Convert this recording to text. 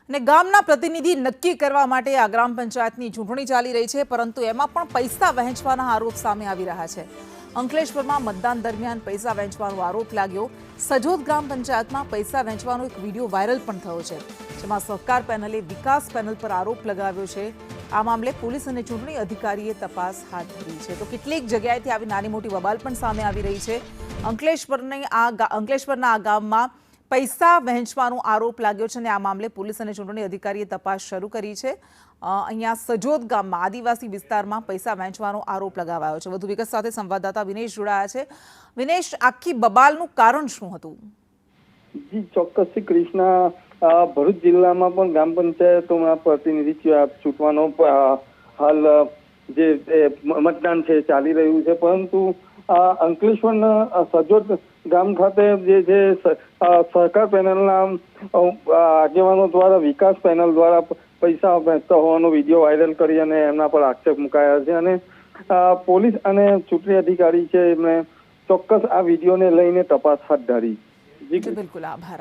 અને ગામના પ્રતિનિધિ નક્કી કરવા માટે આ ગ્રામ પંચાયતની ચૂંટણી ચાલી રહી છે, પરંતુ એમાં પણ પૈસા વહેંચવાના આરોપ સામે આવી રહ્યા છે. અંકલેશ્વરમાં મતદાન દરમિયાન પૈસા વહેંચવાનો આરોપ લાગ્યો. સજોદ ગ્રામ પંચાયતમાં પૈસા વહેંચવાનો એક વિડીયો વાયરલ પણ થયો છે, જેમાં સહકાર પેનલે વિકાસ પેનલ પર આરોપ લગાવ્યો છે. આ મામલે પોલીસ અને ચૂંટણી અધિકારીએ તપાસ હાથ ધરી છે. તો કેટલીક જગ્યાએથી આવી નાની મોટી બબાલ પણ સામે આવી રહી છે. અંકલેશ્વરના આ ગામમાં પૈસા વહેંચવાનો આરોપ લાગ્યો છે અને આ મામલે પોલીસ અને ચૂંટણી અધિકારીએ તપાસ શરૂ કરી છે. અહીંયા સજોદ ગામમાં આદિવાસી વિસ્તારમાં પૈસા વહેંચવાનો આરોપ લગાવાયો છે. વધુ વિગત સાથે સંવાદદાતા વિનેશ જોડાયા છે. વિનેશ, આખી બબાલનું કારણ શું હતું? જી ચોક્કસથી કૃષ્ણા, ભરૂચ જિલ્લામાં પણ ગ્રામ પંચાયતોમાં પ્રતિનિધિ ચૂંટવાનો હાલ જે મતદાન છે ચાલી રહ્યું છે, પરંતુ અંકલેશ્વરના સજોદ ગામ ખાતે જે છે સહકાર પેનલના આગેવાનો દ્વારા વિકાસ પેનલ દ્વારા પૈસા વહેંચતા હોવાનો વિડીયો વાયરલ કરી અને એમના પર આક્ષેપ મુકાયા છે. અને પોલીસ અને ચૂંટણી અધિકારી છે એમણે ચોક્કસ આ વિડીયોને લઈને તપાસ હાથ ધરી. બિલકુલ, આભાર.